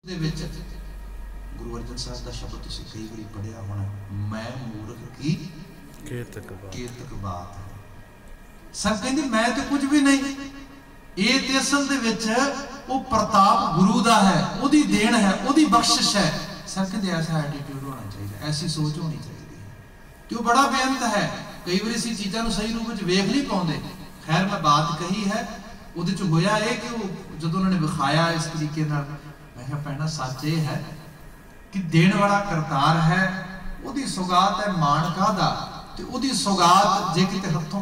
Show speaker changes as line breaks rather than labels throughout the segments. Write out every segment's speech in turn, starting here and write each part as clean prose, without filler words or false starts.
गुरु अर्जन साहब का शब्द तुसीं कई बार पढ़िया होना, मैं मूर्ख की केतक बात है। सब कहते मैं तो कुछ भी नहीं, ये ते असल दे विच वो प्रताप गुरु दा है, ओदी देन है, ओदी बख्शिश है। सब कहते ऐसा एटीट्यूड होना चाहिए, ऐसी सोच होनी चाहिए कि वो बड़ा बेअंत है। कई बार इसी चीज़ों सही रूप में वेख नहीं पाते। खैर मैं बात कही है, वो होया है कि जो उन्होंने विखाया इस तरीके नाल, मैं कहा भैणा सच ये है कि देने वाला करतार है, उहदी सौगात है माणका दा, ते उहदी सौगात जे किते हथों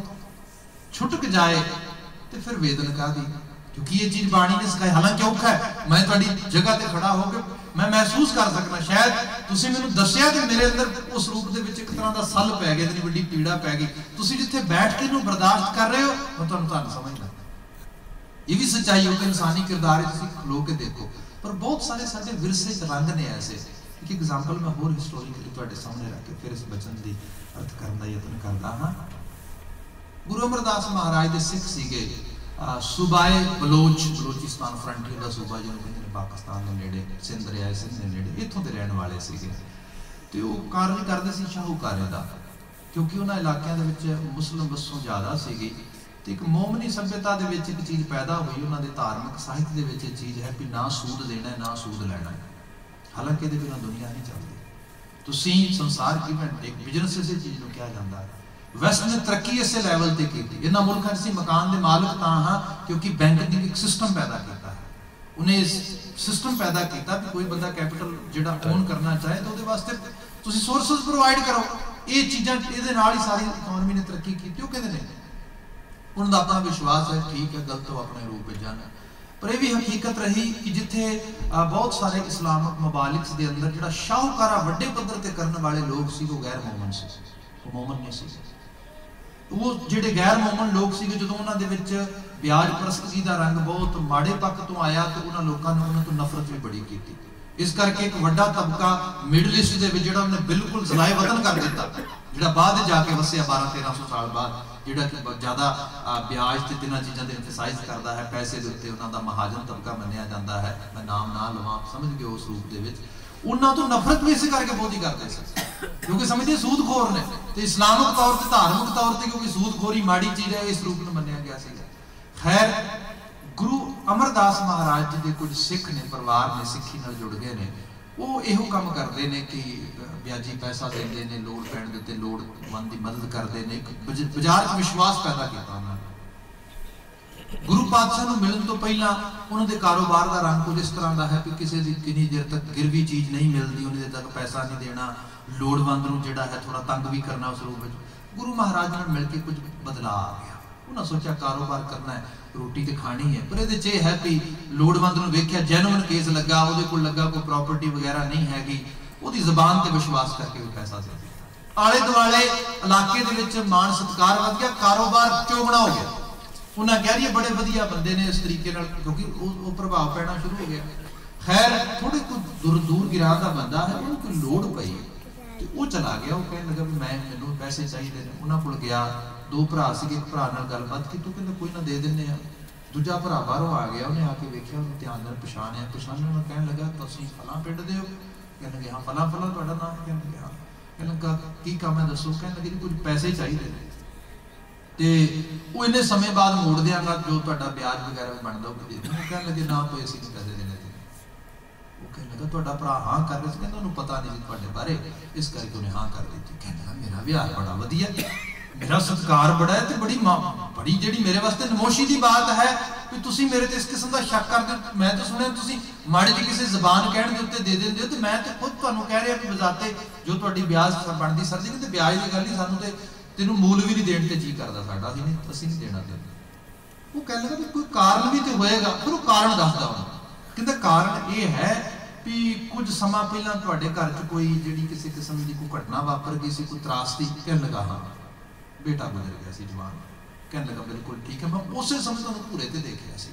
छुटक जाए तो फिर वेदन काहदी, क्योंकि ये चीज बाणी ने सिखाई। हालांकि औखा है, मैं तुहाडी जगह ते खड़ा होकर मैं महसूस कर सकना, शायद तुसीं मैनूं दस्सिया कि मेरे अंदर उस रूप दे विच एक तरह दा सल पै गया, इतनी वड्डी पीड़ा पै गई। तुसीं जिथे बैठ के इहनूं बर्दाश्त कर रहे हो, मैं तुहानूं धन समझदा। ये भी सच्चाई हो कि इंसानी किरदार तुसीं खलो के देखो, पर बहुत सारे साडे विरसे च रंग ने ऐसे। एक एग्जाम्पल मैं होर हिस्टोरिकली तुहाडे सामने रख के फिर इस बचन की अर्थ करने का यत्न करदा हाँ। गुरु अमरदास महाराज दे सिख सीगे सूबाए बलोचिस्तान, फ्रंटियर का सूबा जिन्होंने कहते हैं पाकिस्तान के नेड़े, सिंध रियासत सिंध के नेड़े, इत्थों के रहने वाले सीगे। ते वो कार्य करते सी शाहूकारे का, क्योंकि उन्होंने इलाकों के मुस्लिम वसों ज़्यादा सीगी। तो एक मोमनी सभ्यता के एक चीज़ पैदा हुई, उन्होंने धार्मिक साहित्य के चीज़ है कि ना सूद देना है ना सूद लेना है। हालांकि ये बिना दुनिया नहीं चलती। तुसीं संसार की एक बिजनेस इस चीज़ को कहा जाता है। वैस्ट ने तरक्की इस लैवल पर की, इन्होंने मुल्कों से मकान के मालिक तां हाँ क्योंकि बैंक ने एक सिस्टम पैदा किया है। उन्हें इस सिस्टम पैदा किया भी कोई बंदा कैपिटल जिहड़ा ओन करना चाहे तो वास्ते तुसीं सोर्सेस प्रोवाइड करो। ये चीज़ां ये नाल ही सारी इकोनॉमी ने तरक्की की। वो कहते हैं उनका अपना विश्वास है, ठीक है, गलत हो अपने रूप में जाना। पर यह भी हकीकत रही कि जिथे बहुत सारे इस्लामिक ममालिक के अंदर जो शाहूकारा वड्डे पद्धर पर करने वाले लोग सी वो गैर मोमन से, वो मोमन नहीं सी। वो जिहड़े गैर मोमन लोग सी जो उन्होंने ब्याज परस्तगी का रंग बहुत माड़े पक्ष तो आया तो उन्होंने लोगों ने उन्होंने तो नफरत भी बड़ी की। इस करके एक वड्डा तबका मिडल ईस्ट के जिहड़ा उन्हें बिल्कुल जलाए वतन कर दिता, जिहड़ा बाद जाके वसिया 1200-1300 साल बाद, जिहड़ा कि ज़्यादा ब्याज से तिन्हां चीज़ों से एम्फेसाइज करता है, पैसे के उत्ते उन्हों का महाजन तबका मन्निया जाता है। मैं नाम ना लवां, समझ गए उस रूप के उन्होंने तो नफरत भी इस करके बहुत ही करते थे, क्योंकि समझते सूदखोर ने। तो इस्लामिक तौर पर धार्मिक तौर पर क्योंकि सूदखोरी माड़ी चीज़ है, इस रूप में मन्निया गया ਸੀ। खैर गुरु अमरदास महाराज जी के कुछ सिख ने, परिवार ने सिक्खी नाल जुड़ गए ने, वो इहो काम करते हैं कि ब्याजी पैसा देंगे ने, लोड़ पैण दे लोड़वंद की मदद करते हैं। एक बाजार विश्वास पैदा किया उन्होंने। गुरु पातशाह को मिलने तो पहला उन्होंने कारोबार का रंग कुछ इस तरह का है कि किसी की किन्नी देर तक गिरवी चीज़ नहीं मिलती, उन्हें देर तक पैसा नहीं देना, लोड़वंद को जिहड़ा है थोड़ा तंग भी करना। उस रूप में गुरु महाराज ने मिल के कुछ बदलाव आ गया। उन्हें सोचा कारोबार करना है, रोटी तो खानी है, पर ये है कि लोड़वंद को वेख्या जेन्युइन केस लगा, वो लगा कोई प्रॉपर्टी वगैरह नहीं हैगी, वो जबान से विश्वास करके भी पैसा दे दिया। आले दुआले इलाके मान सत्कार वध गया, कारोबार चौगना हो गया। उन्हें कह रही है बड़े वधिया बंदे ने इस तरीके क्योंकि वो प्रभाव पैना शुरू हो गया। खैर थोड़े कुछ दूर गिराह का बंदा है, उन्होंने कोई लोड़ पई तो वो चला गया। वो कहने लगा भी मैनूं पैसे चाहिए ने। उन्होंने कोल गया, दो भरा से, एक भरा नाल गलबात की, तू कहना कोई ना दे देने। दूजा भरा बाहरों आ गया, उन्हें आके वेख्या, उन्हें ध्यान नाल पछाणिया, उन्हें कहने लगा तुसीं फलां पिंड दे हो? कहने लगे हाँ। फलां फलां तुहाडा नाम? कहने लगे हाँ। कहने लगा की काम है दसो? कहने लगे जी कुछ पैसे चाहिए ने ते वो इन्ने समय बाद मोड़ देंगा, जो तुहाडा ब्याज वगैरह भी बनता वो दे दूंगा। कहने लगे ना कोई असीं नहीं पैसे देने। वो कहने लगा तुहाडा भरा हाँ कर रहे थे? कहंदा उन्होंने पता नहीं जी तुहाडे बारे, इस करके उन्हें हाँ कर दी। कहने लगा मेरा व्यवहार बड़ा वधिया, मेरा सत्कार बड़ा है, बड़ी बड़ी जी मेरे वास्ते नमोशी की बात है कि तुसीं मेरे ते इस किस्म का शक करते हो। मैं तो सुनिया तुसीं माड़ी जी किसी जबान कहने के उत्ते दे देंदे हो, तो मैं तो खुद तुहानूं कह रहा कि बजाते जो तुहाडी ब्याज बनती सर जी, कहते ब्याज की गल नहीं, सानूं ते तेनों मूल भी नहीं देने ते जी करदा साडा, असीं नहीं देना देना। वो कहने लगा कोई कारण भी तो होएगा। फिर वो कारण दसदा उन्होंने, कहंदा कारण ये है भी कुछ समा पहला तुहाडे घर च कोई जिहड़ी किसी किस्म की कोई घटना वापर गई सी, कोई त्रासदी। कहने लगा हाँ बेटा गुजर गया सी जवान। कहने लगा बिल्कुल ठीक है, मैं उस समय तुहानूं पूरे ते देखिया सी,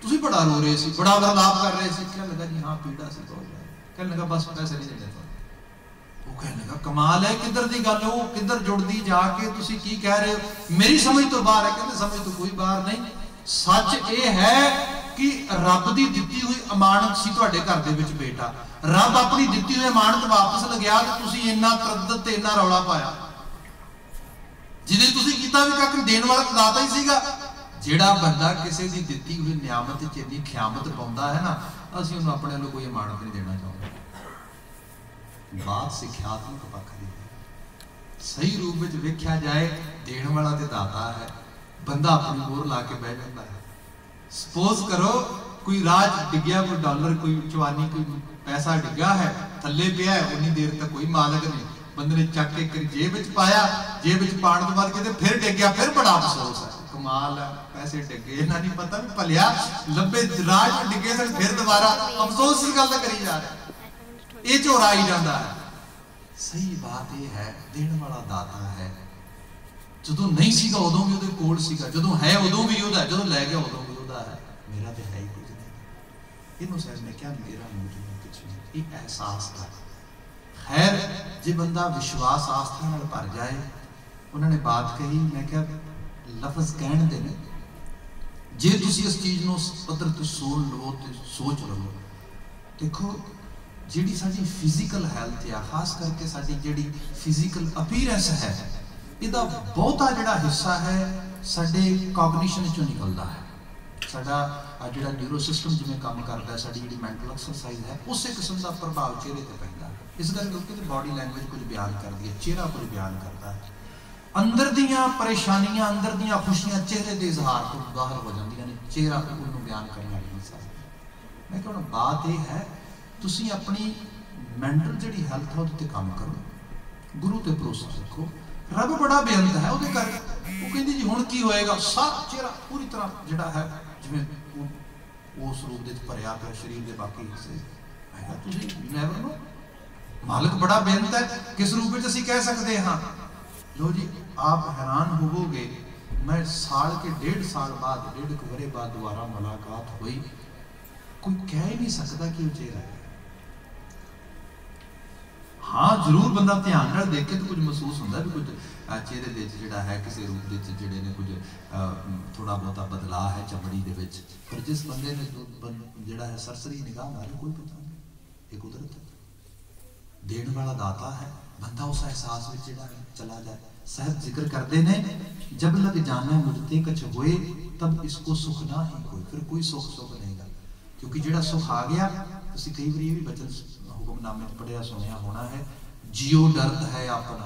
तुसीं बड़ा रो रहे सी, बड़ा विलाप कर रहे सी। कहने लगा जी हाँ पीड़ा सी बहुत ज़्यादा। कहने लगा बस पैसे नहीं देने। वो कहने लगा कमाल है, किधर की गल हो, किधर जुड़ती जाके तुसीं की कह रहे हो, मेरी समझ तो बाहर है। कहते समझ तो कोई बाहर नहीं, सच ये है कि रब की दिती हुई अमानत सी तुहाडे घर दे विच बेटा, रब अपनी दिती हुई अमानत वापस लग्या ते तुसीं इन्ना तरद्दत ते इन्ना रौला पाया। जिहदे तुसीं कीता भी कख देण वाला तां दाता ही सीगा। जिहड़ा बंदा किसी की दिती हुई नियामत च इन्नी ख्यामत पाउंदा है ना, असीं उहनूं अपने वल्लों कोई अमानत नहीं देना चाहुंदे। बात सिक्ख्यात्मक पक्ष दी सही रूप में वेख्या जाए, देण वाला ते दाता है, बंदा अपनी मोहर ला के बह जाता है। सपोज करो कोई राज डिग्या, कोई डॉलर, कोई चवानी, कोई पैसा डिग्या है, थले पिया है, उन्नी देर तक कोई मालक नहीं, बंदे ने चक के जेब विच पाया, जेब विच पाण तो बाद किते फिर डिग गया, फिर बड़ा अफसोस है, कमाल है, पैसे डिगे, इन्हां नहीं पता भी भलिया लंबे राज डिगे सन, फिर दोबारा अफसोस की गल करी जा रहे, ये झोरा आई जाता है। सही बात यह है, देण वाला दाता है। जदों नहीं सीगा उदों भी उहदे कोल सीगा, जदों है उदों भी उहदा, जदों लै गया उदों भी उहदा है। मेरा तो है ही कुछ नहीं। इन्हों साहब ने क्या मेरा मौजूद है कुछ नहीं, एक एहसास था। खैर जे बंदा विश्वास आस्था नाल भर जाए, उन्होंने बात कही, मैं क्या लफज कहण दे ने, जे तुसीं इस चीज़ नूं पद्धर ते सुन लो ते सोच लो। देखो जिहड़ी साडी फिजिकल हैल्थ आ, खास करके साडी जिहड़ी फिजिकल अपीयरेंस है, इहदा बहुता जिहड़ा हिस्सा है साडे कॉग्निशन चों निकलदा है। साडा जिहड़ा न्यूरो सिस्टम जिवें काम करदा है, साडी जिहड़ी मैंटल एक्सरसाइज है, उस किस्म का प्रभाव चेहरे ते पैंदा है। इस करके तो बॉडी लैंग्वेज कुछ बयान करदी है, चेहरा कुछ बयान करता है, अंदर दियां परेशानियां, अंदर दियां खुशियां चेहरे के इजहार तो बाहर हो जांदियां ने, चेहरा उन्होंने बयान करने वाली नहीं सकदा। मैं कहना बात यह है, तुसीं अपनी मैंटल जिहड़ी हेल्थ है उहदे ते काम करो, गुरु ते भरोसा रखो। रब बड़ा बेअंत है, उहदे कर वो कहंदी जी हुण की होएगा, सारा चेहरा पूरी तरह जिहड़ा है जिवें उस रूप दे भरिया पिया शरीर के बाकी हिस्से। मैं कहा तुसीं नैवर नो, मालिक बड़ा बेअंत है, किस रूप में असीं कह सकते हाँ। लो जी आप हैरान होवोगे, मैं साल के 1.5 साल बाद, 1.5 वरे बाद दोबारा मुलाकात हुई, कोई कह ही नहीं सकता कि वो चेहरा है। हाँ जरूर बंदा ध्यान नाल देखे तो कुछ महसूस होंदा भी कुछ चेहरे दे जिहड़ा है किसी रूप दे जिहड़े ने कुछ थोड़ा बहुता बदलाव है चमड़ी दे विच, पर जिस बंदे ने जिहड़ा है सरसरी निगाह नाल कोई पता नहीं, ये कुदरत है। देण वाला दाता है, बंदा उस एहसास विच जिहड़ा चला जाए। साहब जिक्र करते ने, जब लग जाना मुझते कछ होए तब इसको सुख ना ही कोई, फिर कोई सुख नहीं गा, क्योंकि जिहड़ा सुख आ गया, तुसीं कई बार ये भी वचन हुक्मनामे पढ़िया सुनिया होना है, जियो दर्द है अपना,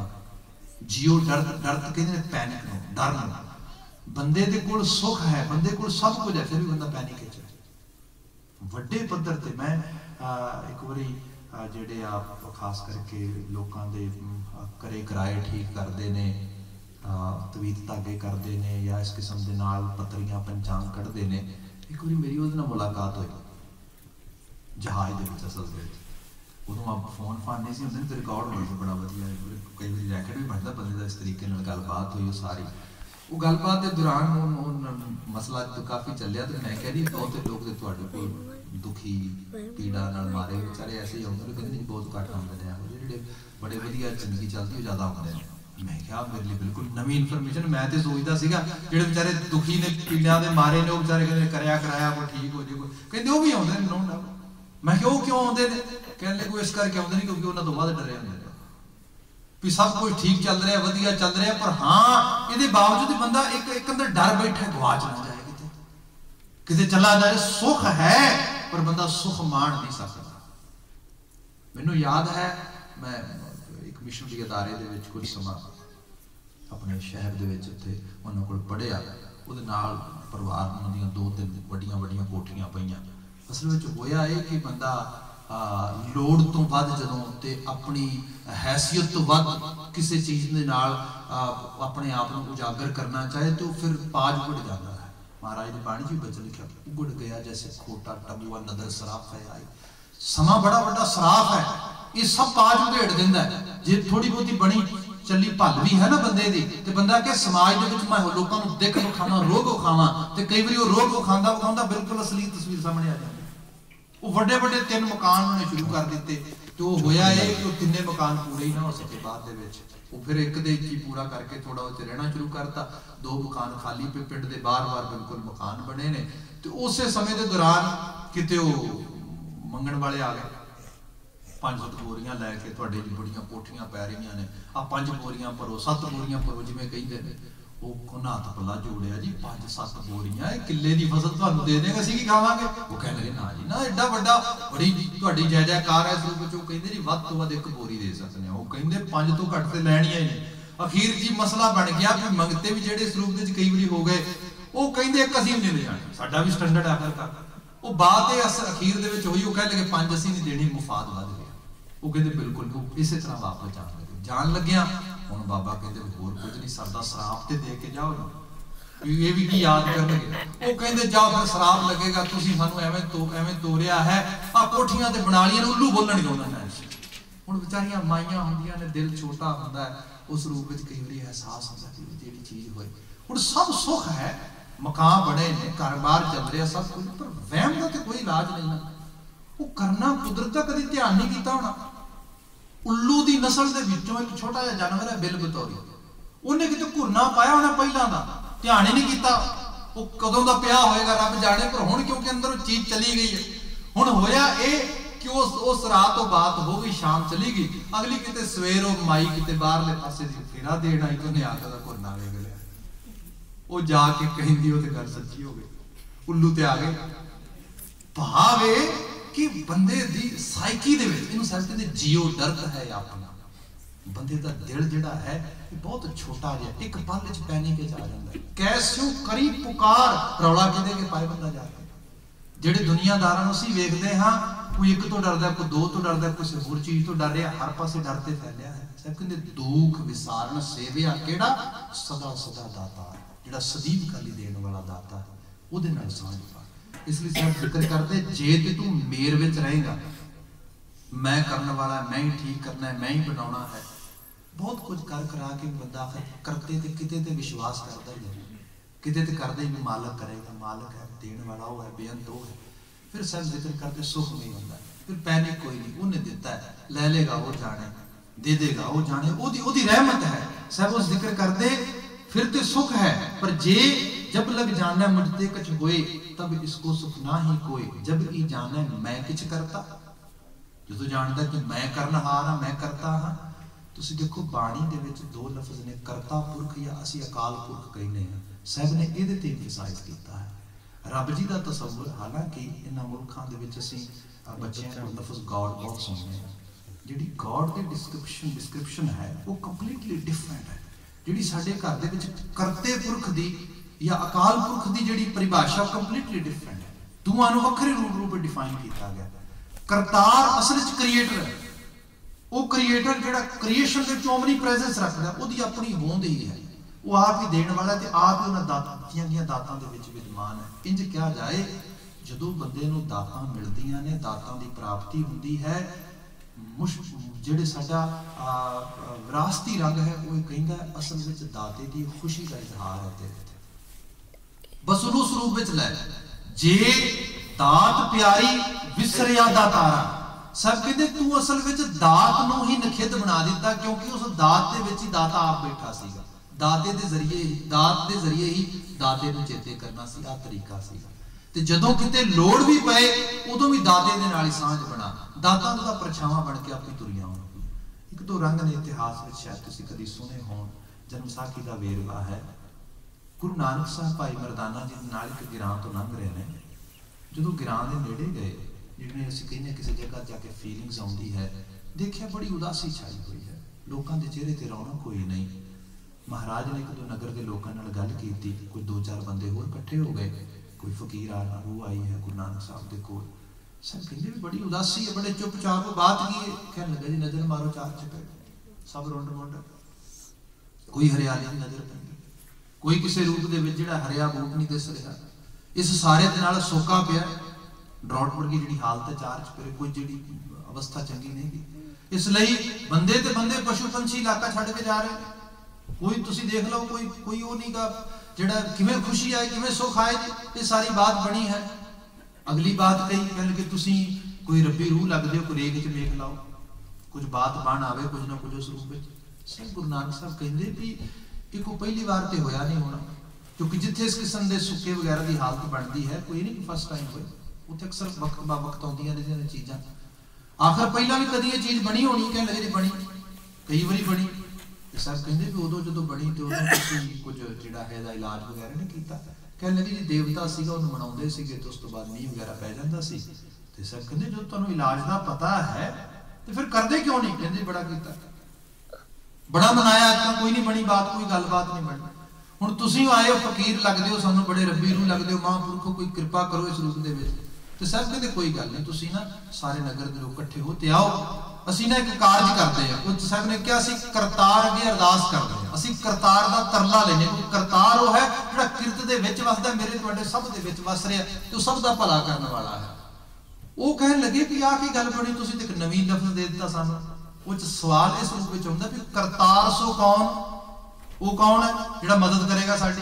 जियो दर्द, दर्द कहते पैनिक नो, डर नो। बंदे दे कोल सुख है, बंदे कोल सब कुछ है, फिर भी बंदा पैनिक है। वड्डे पद्धर ते मैं एक बारी जिहड़े आप खास करके लोकां दे करे कराए ठीक करते ने, तवीत धागे करते ने, या इस किस्म के नाल पत्तरियां पंचांग कढ़ते ने। एक बारी मेरी उहदे नाल मुलाकात हुई जहाज दे विच, असल दे विच उदों आप फोन फान नहीं सी हुंदे, तो रिकॉर्ड होना बड़ा वधिया, कई बार रैकेट भी बनता बंदे दा, इस तरीके नाल गलबात हुई सारी। वो गलबात के दौरान मसला तो काफ़ी चलिया, तो मैं कह रही बहुत लोग तुहाडे कोल दुखी पीड़ा नाल मारे बेचारे ऐसे ही आउंदे, कहंदे बहुत घट आउंदे ने, जिहड़े बड़े वधिया जिंदगी चलदी वो ज़्यादा आउंदे ने। मैं क्या मेरे लिए बिल्कुल नवी इन्फॉर्मेशन, मैं तो सोचता सीगा जिहड़े बेचारे दुखी ने पीड़ियां दे मारे ने, वो बेचारे कहंदे कराया कराया कोई ठीक हो जाए, कहंदे वो भी आउंदे ने, नो डाउट। मैं क्यों क्यों आउंदे ने, कहने लगे इस करके आउंदे नहीं क्योंकि उन्हां तो बाद डरे हुंदे ने भी सब कुछ ठीक चल रहा, वधिया चल रहा, पर हाँ ये बावजूद बंदा एक अंदर डर बैठा, गवाच ना जाए, किते चला जाए। सुख है पर बंदा सुख मान नहीं सकता। मैनू याद है मैं एक मिशनरी अदारे दे विच कुछ समा अपने शहर दे विच उत्थे उन्हां कोल पढ़िया, उहदे नाल परिवार उन्हां दियां 2-3 वड्डियां कोठियां पईयां। असल विच होया ये कि बंदा लोड़ तो वध जदों ते अपनी हैसियत तो वध किसी चीज़ दे नाल अपने आप को उजागर करना चाहे तो फिर पाज उगड़ जाता है। महाराज ने बाणी जी बचन लिखा, उगड़ गया जैसे खोटा टबुआ नदर सराफ है आई। समा बड़ा बड़ा सराफ है, ये सब पाज उधेड़ दिंदा है। जे थोड़ी बहुती बनी चली भल भी है ना बंदे दी, ते बंदा कह समाज दे विच मैं लोकां नूं दिख विखावां, रोग विखावां, ते कई बारी वो रोग विखांदा बिल्कुल असली तस्वीर सामने आ जाती। वो वड्डे वड्डे 3 मकान उन्होंने शुरू कर दिते। तो होया ये कि 3 मकान पूरे ही ना हो सके बाद दे विच, वो फिर एक दे ही पूरा करके थोड़ा उस रहना शुरू करता। 2 मकान खाली पे पिंड दे बार-बार बिल्कुल मकान बने ने। तो उस समय के दौरान किते मंगण वाले आ गए, 5 बोरियां लैके तुहाडे जी बड़ियां कोठियां पै रही ने, आ 5 बोरियां भरो 7 बोरियां भरो जिवें कहिंदे ने। वो नाथ पला जोड़िया जी 5-7 बोरियां किले की फसल तुहानू दे देंगे, असीं की खावांगे? वो कहने लगे ना जी ना, एडा वड्डा बड़ी तुहाडी जय जयकार है इस रूप च। कहंदे जी वध तो वध 1 बोरी दे सकते हैं। वो कहंदे 5 तो घट ते लैणियां ही नहीं। अखीर जी मसला बन गया कि मंगते भी जेडे इस रूप विच कई बारी हो गए, वो कहंदे 1 असीं नहीं ले जाणी, साडा भी स्टैंडर्ड आखिरकार। वो बात अखीर दे विच होई, वो कहण लगे 5 असीं नहीं देनी, मुफाद वध गया। वो कहंदे बिल्कुल इसे तरह वापस जान लग्या। हुण बाबा कहंदे होर कुछ नहीं, साडा शराब ते दे के जाओ ना, ये भी की याद करनगे। वो कहंदे जाओ फिर शराब लगेगा, तुसीं सानू एवें तोरिया है, आ कोठियां ते बना लियां, उल्लू बोलणगे उन्हां ने। हुण बेचारियां माइयां हुंदियां ने, दिल छोटा हुंदा है, उस रूप विच कई वारी एहसास हुंदा कि जेहड़ी चीज होए। हुण सब सुख है, मकान बड़े ने, घर-बार चल रहा सब कुछ, पर वहम दा ते कोई इलाज नहीं ना। वो करना कुदरत दा कदी ध्यान नहीं कीता होना। उल्लू की नस्ल के विचों एक छोटा जिहा जानवर है बिल बतौरी, उन्हें किते घुरना पाया होना पहला दा, ध्यान ही नहीं किया। वो कदों दा पिया होएगा रब जाने, पर हुण क्योंकि अंदर चीज चली गई है। हुण होया ये कि उस रात तो बात हो गई, शाम चली गई, अगली किते सवेर माई किते बाहरले पासे दी फेरा देण आई, तो आके दा घुरना वेख लिया। वो जाके कहंदी वो ते गल सच्ची हो गई, उल्लू ते आ गए। भावे कि बंदे दी साइकी दे विच इहनूं साइंस कहंदे जियोडर्क है अपना। बंदे दा दिल जिहड़ा है ये बहुत छोटा जिहा, एक पल विच पैनिक च आ जांदा है। कैस्यों करी पुकार, रौला किहदे के पाए बंदा जाके। जिहड़े दुनियादारां नूं असीं वेखदे हां, कोई एक तो डरदा, कोई 2 तो डरदा, कोई होर चीज तो डर रहा, हर पासे डर ते फैलिया है। सब कहंदे दुख विसारण सेविया केड़ा, सदा सदा दाता, जिहड़ा सਦੀव काली देण वाला दाता है, उहदे नाल सांझ पा। इसलिए सब जिक्र करते, जे ते तू मेर विच रहेगा, मैं करने वाला, मैं ही ठीक करना है, मैं ही बनाना है। बहुत कुछ कर करा के बंदा आखिर करते ते किते ते विश्वास करता ही है, किते ते करदा ही भी मालक करेगा, मालक है, देने वाला वो है, बेअंत वो है। फिर सब जिक्र करते सुख नहीं होता, फिर पैनिक कोई नहीं, उन्हें दिता है, ले लेगा वो जाने, दे देगा वो जाने, ओदी रहमत है। सब उस जिक्र करते फिर तो सुख है, पर जे जब लग जाना मुझते कुछ होए, तब इसको सुख ना ही कोई, जब ई जाना मैं किछ करता। जो जानता कि मैं करनहार हाँ, मैं करता हाँ। तुसी देखो बाणी दे विच 2 लफ्ज ने, करता पुरख या असी अकाल पुरख कहने हैं। साहब ने इहदे ते एम्फसाइज कीता है रब जी का तसव्वुर। हालांकि इन्हां मुल्खां दे विच असी बच्चों को लफ्ज गॉड बहुत सुनते हैं, जिहड़ी गॉड की डिस्क्रिप्शन है वो कंप्लीटली डिफरेंट है। जिहड़ी साडे घर दे विच करते पुरख दी या अकाल पुरख की जिहड़ी परिभाषा कंप्लीटली डिफरेंट है। दोवां नूं वखरे रूप में डिफाइन किया गया। करतार असल च क्रिएटर है, वो क्रिएटर जिहड़ा क्रिएशन दे विच ओमनी प्रेजेंस रखदा, ओदी अपनी होंद ही है, वो आप ही देण वाला ते आप ही उन्हां दातां दीआं दातां दे विच विद्यमान है। इंज कहा जाए जदों बंदे नूं दातां मिलदियां ने, दातां दी प्राप्ति हुंदी है, जिहड़े साडा विरासती रंग है वो कहिंदा असल विच दाते दी खुशी का इजहार है तेरे ते। बस उस रूप विच लै, जे दात प्यारी विसरिया दातारा। सब कहते तू असल विच दात नूं ही नखिद्ध बना दिता, क्योंकि उस दात दे विच ही दाता आप बैठा सीगा। दाते दे जरिए ही दाते नूं चेते करना सी, आ तरीका सीगा। ते जदों किते लोड़ भी पए उदों भी दाते दे नाल ही सांझ बना, दातां दा परछावां बन के आपी तुरियां होण। एक तो रंग ने इतिहास विच शायद तुसीं कदी सुने होण, जन्म साखी दा वेरवा है। गुरु नानक साहब भाई मरदाना जी नाल एक गिरां तो लंघ रहे ने, जदों गिरां दे नेड़े गए, जिवें असीं कहने किसी जगह जाके फीलिंग्स आउंदी है, देखिया बड़ी उदासी छाई हुई है, लोकां दे चेहरे ते रौनक कोई नहीं। महाराज ने एक दो नगर के लोगों नाल गल कीती, कोई 2-4 बंदे होर इकट्ठे हो गए, कोई फकीर आ रूह आई है गुरु नानक साहब दे कोल। सब कहंदे भी बड़ी उदासी है, बड़े चुपचाप हो, बात की है? कहने लगे जी नजर मारो 4 चुपे, सब रुंड मुंड, कोई हरियाली नहीं नजर पैंदी, कोई किसी रूप दे विच जिहड़ा हरिया बूट नहीं दिस रहा। इस सारे दे नाल सोका पिया, ड्रॉट वर्गी जिहड़ी हालत है, 4 चुपे, कोई जिहड़ी अवस्था चंगी नहीं गी। इसलिए बंदे ते बंदे पशु पंछी इलाका छड्ड के जा रहे। कोई तुसी देख लो, कोई वो नहीं गा जिहड़ा किवें खुशी आए, किवें सुख आए, ये सारी बात बनी है। अगली बात कही, कहने लगे तुसी कोई रब्बी रूह लगदे हो, कोई रेग च मेख लाओ, कुछ बात बन आवे कुछ ना कुछ उस रूप में। सर गुरु नानक साहब कहते भी ये कोई पहली बार तो होया नहीं होना, क्योंकि जिथे इस किस्म के सुके वगैरह की हालत बनती है, कोई नहीं फर्स्ट टाइम होए, उत्थे अक्सर वक्त बा वक्त आउंदियां ने चीज़ां। आखिर पहला भी कभी ये चीज़ बनी होनी, कहने लगे जी बनी, कई बारी बनी। साहब कहते भी उदों जो बनी तो कुछ जिहड़ा है इलाज वगैरह नहीं किया। कहने लगे जी देवता सीगा उन्हें मनाउंदे सीगे तो उस तो बाद नींह वगैरह पै जांदा सी। ते साहब कहते जो तुहानूं इलाज का पता है तो फिर करदे क्यों नहीं? कहते बड़ा कीता, बड़ा मनाया, अज कोई नहीं बनी बात, कोई गलबात नहीं बनी। हुण तुसीं आए हो फकीर लगदे हो, सानूं बड़े रब्बी रूह लगदे हो, महापुरखो कोई कृपा करो इस रूप दे विच। ते साहब कहते कोई गल नहीं, तुसीं ना सारे नगर दे लोग इकट्ठे हो ते आओ, ਅਸੀਂ ਨਾ ਇੱਕ ਕਾਰਜ ਕਰਦੇ ਆ। ਉਹ ਸਾਹਿਬ ਨੇ ਕਿਹਾ ਅਸੀਂ ਕਰਤਾਰ ਅੱਗੇ ਅਰਦਾਸ ਕਰਦੇ ਆ, ਅਸੀਂ ਕਰਤਾਰ ਦਾ ਤਰਲਾ ਲੈਨੇ। ਕੋਈ ਕਰਤਾਰ ਉਹ ਹੈ ਜਿਹੜਾ ਕਿਰਤ ਦੇ ਵਿੱਚ ਵਸਦਾ, ਮੇਰੇ ਤੁਹਾਡੇ ਸਭ ਦੇ ਵਿੱਚ ਵਸ ਰਿਹਾ ਤੇ ਉਹ ਸਭ ਦਾ ਭਲਾ ਕਰਨ ਵਾਲਾ ਹੈ। ਉਹ ਕਹਿਣ ਲੱਗੇ ਕਿ ਆਹ ਕੀ ਗੱਲ ਬਣੀ, ਤੁਸੀਂ ਤੇ ਇੱਕ ਨਵੀਂ ਲਫ਼ਜ਼ ਦੇ ਦਿੱਤਾ ਸਾਨੂੰ। ਉਹ ਚ ਸਵਾਲ ਇਸ ਰੂਪ ਵਿੱਚ ਹੁੰਦਾ ਵੀ ਕਰਤਾਰ ਸੋ ਕੌਣ? ਉਹ ਕੌਣ ਹੈ ਜਿਹੜਾ ਮਦਦ ਕਰੇਗਾ ਸਾਡੀ?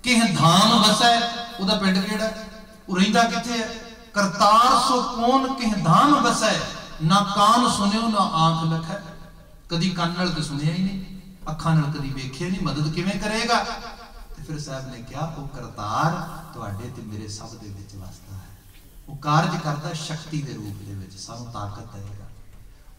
ਕਿਹ ਧਾਮ ਵਸੈ, ਉਹਦਾ ਪਿੰਡ ਕਿਹੜਾ, ਉਹ ਰਹਿੰਦਾ ਕਿੱਥੇ ਹੈ? ਕਰਤਾਰ ਸੋ ਕੌਣ ਕਿਹ ਧਾਮ ਵਸੈ, ना कान सुनियो ना आंख लखै। कदी कान नाल ते सुनिया ही नहीं, अखां नाल कदी वेखिया नहीं, मदद किवें करेगा? ते फिर साहब ने कहा वो करतार तुहाडे ते मेरे सब दे विच वसदा है, वो कारज करदा शक्ति दे रूप दे विच, सानू ताकत देगा,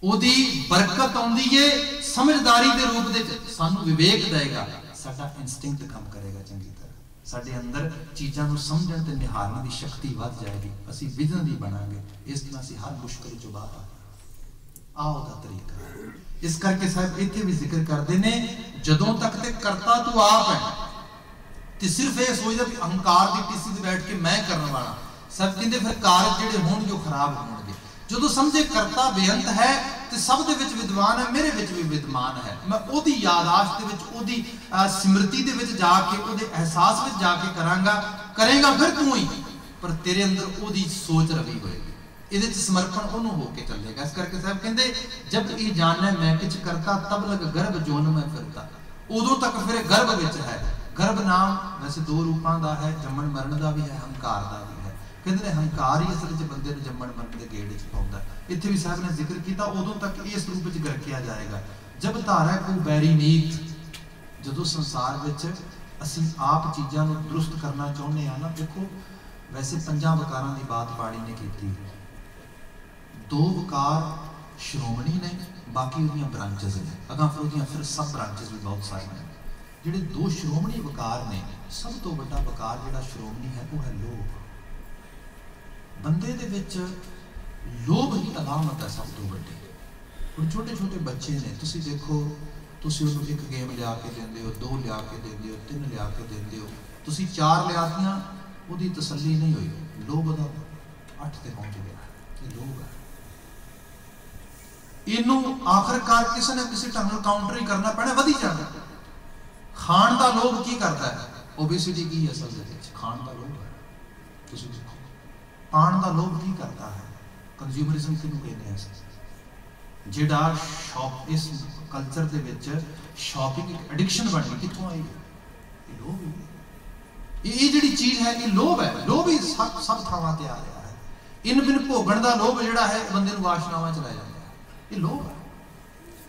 ओदी बरकत आउंदी है समझदारी दे रूप दे विच, सानू विवेक देगा, साडा इंस्टिंक्ट काम करेगा चंगी तरह, साडे अंदर चीज़ां नूं समझण ते निहारन दी शक्ति वध जाएगी, असीं विजन दी बनांगे, इस तरह असीं हर मुश्किल चों बाहर आओ दा तरीका। इस करके साहब इत्थे भी जिक्र करते ने, जदों तक ते करता तू आप है ते सिर्फ ये सोचदा भी अहंकार दी टिसी ते बैठ के मैं करने वाला, सब कहंदे फिर कारज जिहड़े होणगे वो खराब होणगे। जदों समझे करता बेअंत है ते सब दे विच विद्वान है, मेरे विच भी विद्वान है, मैं ओदी यादाश्त दे विच, ओदी स्मृति दे विच जाके, ओदे एहसास विच जाके करांगा, करेगा फिर तू ही, पर तेरे अंदर ओदी सोच रवी होएगी, ਇਹਦੇ ਚ ਸਮਰਪਣ ਉਹਨੂੰ ਹੋ ਕੇ ਚੱਲੇਗਾ। ਇਸ ਕਰਕੇ ਸਾਹਿਬ ਕਹਿੰਦੇ ਜਬ ਇਹ ਜਾਣੈ ਮੈਂ ਕਿਛ ਕਰਤਾ ਤਬ ਲਗ ਗਰਭ ਜੋਨ ਮੈਂ ਫਿਰਤਾ, ਉਦੋਂ ਤੱਕ ਫਿਰ ਗਰਭ ਵਿੱਚ ਹੈ। ਗਰਭ ਨਾਮ ਵੈਸੇ ਦੋ ਰੂਪਾਂ ਦਾ ਹੈ, ਜੰਮਣ ਮਰਨ ਦਾ ਵੀ ਹੈ, ਹੰਕਾਰ ਦਾ ਵੀ ਹੈ। ਕਹਿੰਦੇ ਨੇ ਹੰਕਾਰ ਹੀ ਅਸਲ ਵਿੱਚ ਬੰਦੇ ਨੂੰ ਜੰਮਣ ਮਰਨ ਦੇ ਗੇੜ ਵਿੱਚ ਪਾਉਂਦਾ। ਇੱਥੇ ਵੀ ਸਾਹਿਬ ਨੇ ਜ਼ਿਕਰ ਕੀਤਾ ਉਦੋਂ ਤੱਕ ਇਸ ਰੂਪ ਵਿੱਚ ਗਰਕਿਆ ਜਾਏਗਾ। ਜਬ ਧਾਰੈ ਕੋ ਬੈਰੀ ਨੀਤ, ਜਦੋਂ ਸੰਸਾਰ ਵਿੱਚ ਅਸੀਂ ਆਪ ਚੀਜ਼ਾਂ ਨੂੰ ਦਰੁਸਤ ਕਰਨਾ ਚਾਹੁੰਦੇ ਹਾਂ ਨਾ, ਦੇਖੋ ਵੈਸੇ ਪੰਜਾਂ ਵਕਾਰਾਂ ਦੀ ਬਾਤ ਬਾਣੀ ਨੇ ਕੀਤੀ, दो वकार श्रोमणी ने, बाकी उहदियां ब्रांचेस ने, अगां फिर उहदियां फिर सब ब्रांचेस भी बहुत सारे हैं। जिहड़े दो श्रोमणी वकार ने, सब तो वड्डा वकार जिहड़ा श्रोमणी है वो है लोभ। बंदे दे विच लोभ ही अलामत है सब तो वड्डी। हुण छोटे छोटे बच्चे ने, तुसीं देखो, तुसीं उहनूं एक गेम लिया के देंदे हो, दो लिया के देंदे हो, तीन लिया के देंदे हो, तुसीं चार लियातियां, उहदी तसल्ली नहीं होई, लोभ दा 8 ते पहुंच गया, ये लोभ है। इनू आखिरकार किसी ने किसी ढंग नाल काउंटर ही करना पैना, वधी जाना। खाण दा लोभ की करता है? ओबेसिटी की असल दे विच खाण दा लोभ है। तुसीं देखो पाण दा लोभ की करता है? कंज्यूमरिज्म किहनूं कहंदे हैं? जिहड़ा शॉप, इस कल्चर दे विच शॉपिंग एक एडिक्शन बन गई, कित्थों आई? ये लोभ है, ये जिहड़ी चीज़ है ये लोभ है। लोभ ही सब थावां ते आ रहा है। इन बिन भोगण दा लोभ जिहड़ा है बंदे नूं वाशनावां च लै जांदा, ये लोभ है।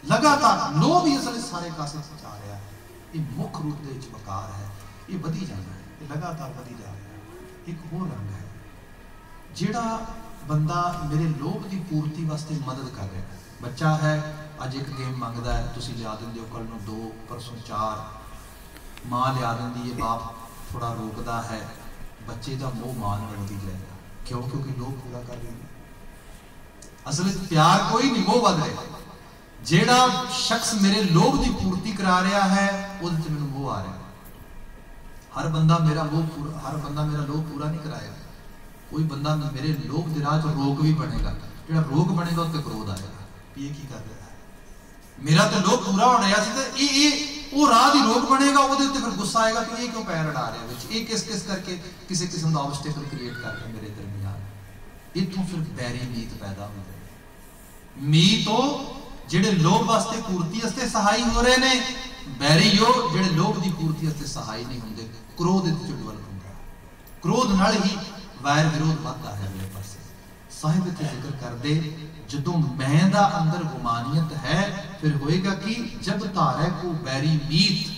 लगातार लोभ ही असल सारे कासे जा रहा है। ये मुख्य रूप दे विच वकार है, ये वधी जाना है, ये लगातार वधी जा रहा है। एक होर रंग है जिहड़ा बंदा मेरे लोभ की पूर्ति वास्ते मदद कर रहा है। बच्चा है, अज एक गेम मंगदा है, तुसीं लिया दिंदे हो, कल नूं 2, परसों 4, माँ लिया दिंदी है, बाप थोड़ा रोकता है, बच्चे का मोह मां नाल वधी जाएगा। क्यों? क्योंकि लोभ पूरा कर रहे हैं। असल प्यार कोई नहीं, मोह वध रहा। जेड़ा शख्स मेरे लोभ की पूर्ति करा रहा है उहदे च मैनूं मोह आ रहा। हर बंदा मेरा लोभ पूरा, हर बंदा मेरा लोभ पूरा नहीं कराएगा। कोई बंदा मेरे लोभ के राह रोग भी बनेगा, जेड़ा रोग बनेगा उसते क्रोध आएगा, ये की कर रहा है? मेरा तो लोभ पूरा हो रहा सी ते वो राह दी रोग बनेगा, उहदे उत्ते फिर गुस्सा आएगा कि ये क्यों पैर अड़ा रहा है, ये किस किस करके किसी किस्म का ऑब्स्टिकल क्रिएट करके मेरे दरमियान। इत्थों फिर बैरी नीत पैदा हो जाए। मीत तो जिहड़े लोभ वास्ते पूर्ति वास्ते सहाई हो रहे ने, बैरी हो जिहड़े लोभ की पूर्ति वास्ते सहाई नहीं होंदे। क्रोध इहदे च डेवलप हुंदा, क्रोध नाल ही वैर विरोध बढ़ता है अगले पासे। साहिब इत्थे जिक्र करते जदों मैं दा अंदर गुमानियत है फिर होएगा कि जब धारे को बैरी मीत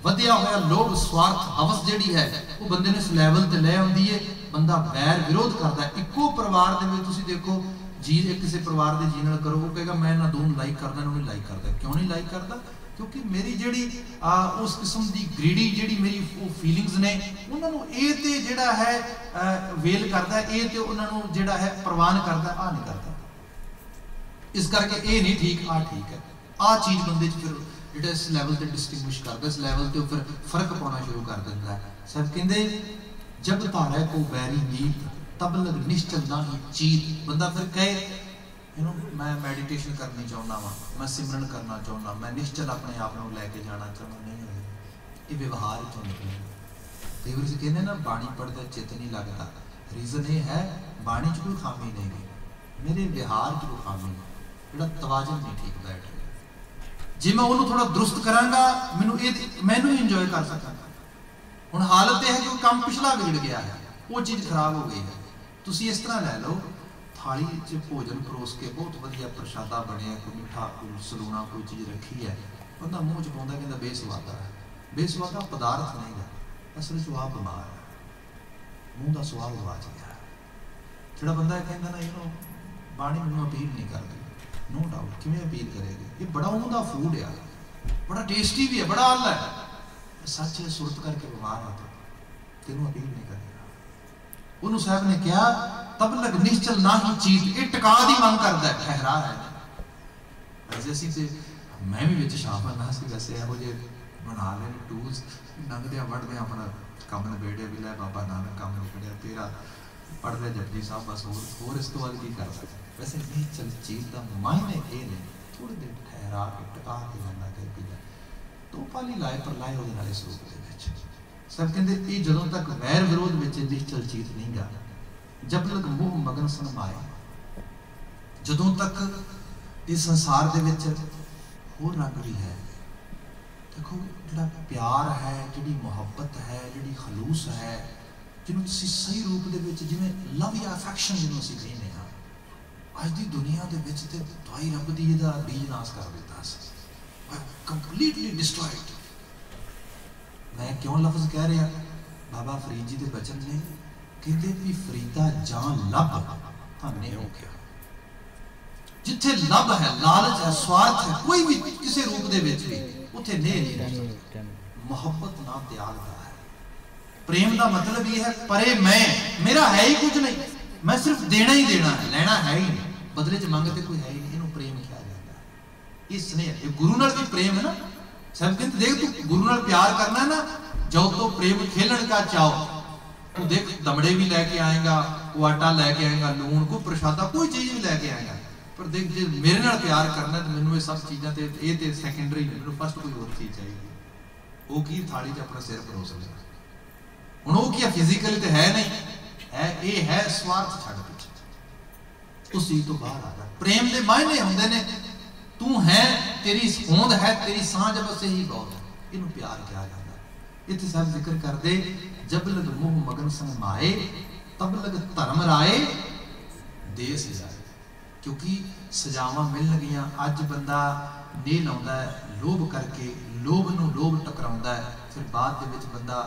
वधिया होया लोभ स्वार्थ हवस जिहड़ी है वो बंदे ने इस लैवल ते ले आउंदी है। बंदा वैर विरोध करता है। इक्को परिवार दे विच तुसीं देखो जी किसी परिवार के जी नाल करो वो कहेगा मैं ना दोनों लाइक करदा इन्हूं नहीं लाइक करदा। क्यों नहीं लाइक करदा? क्योंकि मेरी जिहड़ी उस किस्म की ग्रीडी जिहड़ी मेरी वो फीलिंग्स ने उन्हां नूं इह ते जिहड़ा है वेल करदा इह ते उन्हां नूं जिहड़ा है प्रवान करदा आ नहीं करदा। इस करके ये नहीं ठीक आ ठीक है आ चीज़ बंदे फिर जो इस लैवल से डिस्टिंग्विश करता इस लैवल से फिर फर्क पाना शुरू कर देता है। सब कहते जब तारा को बैरी मीत तब लग निश्चल ना ही चीत। बंदा फिर कहे मैं मैडिटेशन करनी चाहना वा मैं सिमरन करना चाहना मैं निश्चल अपने आप को लैके जाना चाहना नहीं होए ये व्यवहार चो निकले। कई बार कहते ना बाणी पढ़ते चित नहीं लगता। रीजन ये है बाणी च कोई खामी नहीं गई मेरे व्यवहार च कोई खामी नहीं जो तवाजन नहीं ठीक बैठ रहा। जे मैं उन्होंने थोड़ा दुरुस्त करांगा मैनू इंजॉय कर सकांगा। हुण हालत यह है कि काम पिछला बिगड़ गया है वो चीज़ खराब हो गई है। तुसी इस तरह लै लो थाली च भोजन परोस के बहुत वधिया प्रशादा बनया कोई मिठा कोई सलूना कोई चीज़ रखी है बंदा मूँह च पाउंदा कहंदा बेसवादा है। बेसवादा पदार्थ नहीं है असल च आप बीमार है मूँह का स्वाद गवाच गया। जिहड़ा बंदा कहंदा ना बाणी मैनूं अपील नहीं करदी नो डाउट किवें अपील करेगी ये बड़ा उमदा फूड है बड़ा टेस्टी भी है बड़ा आला है सच है सुरत करके बीमार है तो तेनों अपील नहीं करेगा। उन्होंने साहब ने कहा तब लग निश्चल ना ही चीत ये टिका दी मंग करता है ठहरा है। वैसे असी तो मैं भी विच शामिल ना सी वैसे यहो जे बना ले टूल्स लंघदे वढ़दे अपना कम नबेड़े भी लै बाबा नानक कम निबड़िया तेरा पढ़ ले जपजी साहब बस होर इस तो बाद की कर सकते। वैसे निश्चल चीत का मायने ये नहीं थोड़ी देर ठहरा के टिका के जाना चाहिए तो पाली लाए पर लाए वो इस रूप के सब कहते ये जदों तक वैर विरोध में निश्चल चीत नहीं गा जब लग मोह मगन सनमाए जदों तक इस संसार दे विच होर रंग भी है। देखो जिहड़ा प्यार है जिहड़ी मुहब्बत है जिहड़ी खलूस है जिन्होंने सही रूप दे विच जिवें लव या अफैक्शन जिन्होंने असीं कहने हाँ अज दी दुनिया दे विच ते दवाई रब दी इहदा बीज नाश कर दिता कंप्लीटली डिस्ट्रॉयड। मैं क्यों लफ्ज कह रहा बाबा फरीद जी के बचन ने कहते भी फरीदा जान लब थाने हो गया जिथे लब है लालच है स्वार्थ है कोई भी किसी रूप दे विच भी उथे नहीं मोहब्बत ना त्याग दा है। प्रेम का मतलब ये है परे मैं मेरा है ही कुछ नहीं मैं सिर्फ देना ही देना है लेना है ही नहीं बदले च मंगते कोई है ही नहीं इन्हों प्रेम कहा जाता है। ये स्नेह गुरु नाल भी प्रेम है ना सब कहते देख तू गुरु नाल प्यार करना है ना जो तो प्रेम खेलन का चाहो तू देख दमड़े भी लैके आएगा वो आटा लैके आएगा लून को प्रशादा कोई चीज़ भी लैके आएगा पर देख जो मेरे नाल प्यार करना तो मैनू ये सब चीज़ां ते सैकेंडरी ने मैनू फर्स्ट कोई होर चीज़ चाहिए वो की थाली च अपना सिर परोस लेगा हुण वो क्या फिजिकली तो है नहीं है ये है स्वार्थ छड्ड पिछे उस चीज़ तो बाहर आ जा। प्रेम के मायने होंदे ने तू है तेरी होंद है तेरी सांझ बस यही बहुत है इनू प्यार किया जाता है। इत्थे सब जिक्र करते जब लग मोह मगन सनमाए तब लग धर्म राए दे सजाए क्योंकि सजावां मिल गईयां अज बंदा नहीं लाउंदा है लोभ करके लोभ नूं लोभ टकराउंदा है फिर बाद दे विच बंदा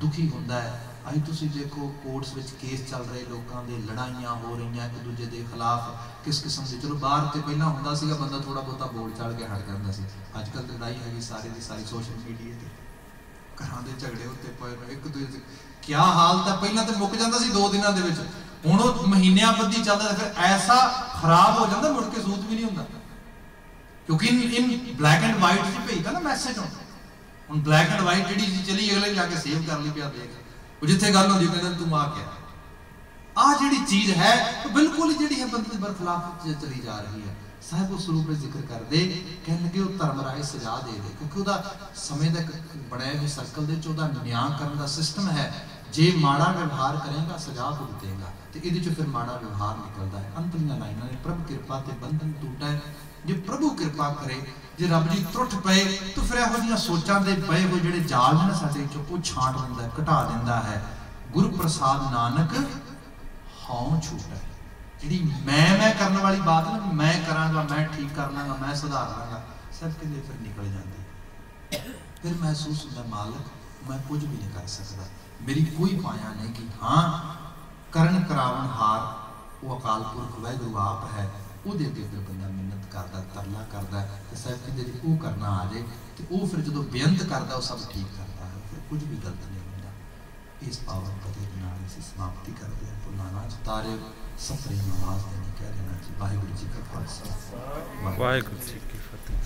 दुखी हुंदा है। अभी तुसीं देखो कोर्ट्स में केस चल रहे लोगों के लड़ाइयां हो रही एक दूजे के खिलाफ किस किस्म के चलो बाहर तो पहला होंदा सीगा बंदा थोड़ा बहुता बोल चढ़ के हट जाता सी अजकल तो लड़ाई हैगी सारी की सारी सोशल मीडिया ते घरां दे झगड़े उत्ते पे एक दूजे क्या हाल था पहला तो मुक जाता सी 2 दिनों के विच हुण ओह महीनियां बद्धी चलदा फिर ऐसा खराब हो जाता मुड़ के सूत भी नहीं हुंदा क्योंकि इन ब्लैक एंड वाइट च भेजदा ना मैसेज हुण ब्लैक एंड वाइट जिहड़ी चली अगले जाके सेव कर ली पिया देख जिथे गल होंदी कहते तू आ क्या आ जिहड़ी चीज है तो बिल्कुल ही जिहड़ी है बंदे दे बरखलाफ चली जा रही है। साहब उस रूप में जिक्र कर दे कहन लगे वो धर्म राय सजा दे क्योंकि वह समय का बनाए हुए सर्कल दे चोदा न्याय करने का सिस्टम है जे माड़ा व्यवहार करेगा सजा भुगतेगा तो ये फिर माड़ा व्यवहार निकलता है। अंतलियां लाइनां ने प्रभु कृपा ते बंधन टूटा है जे प्रभु कृपा करे जे रब जी त्रुट पे तो फिर यहो जिहियां सोचां दे पए हुए जिहड़े जाल ने साडे चों छांट दिंदा घटा दिंदा है गुरु प्रसाद नानक हौं छूटा। जी मैं करने वाली बात ना, मैं करांगा, मैं ठीक कर लाँगा, मैं सुधार लाँगा, सब कहते फिर निकल जाती। फिर महसूस होता मालिक मैं कुछ भी नहीं कर सकता, मेरी कोई पाया नहीं कि हाँ करन करावन हार वो अकाल पुरख वाहिगुरू आप है। वो अगे फिर बंदा मिन्नत करता, तरला करता, तो साहब कहते जी वो करना आ जाए, तो वो फिर जो बेअंत करता वो सब ठीक करता है, फिर कुछ भी गलत नहीं होता। इस पावन पते के नाल असीं समाप्ति करते हैं। भुल्लां ना तारे सफरी नमाज देनी कह देना जी। वाहिगुरू जी का खालसा, वाहिगुरू जी की फतेह।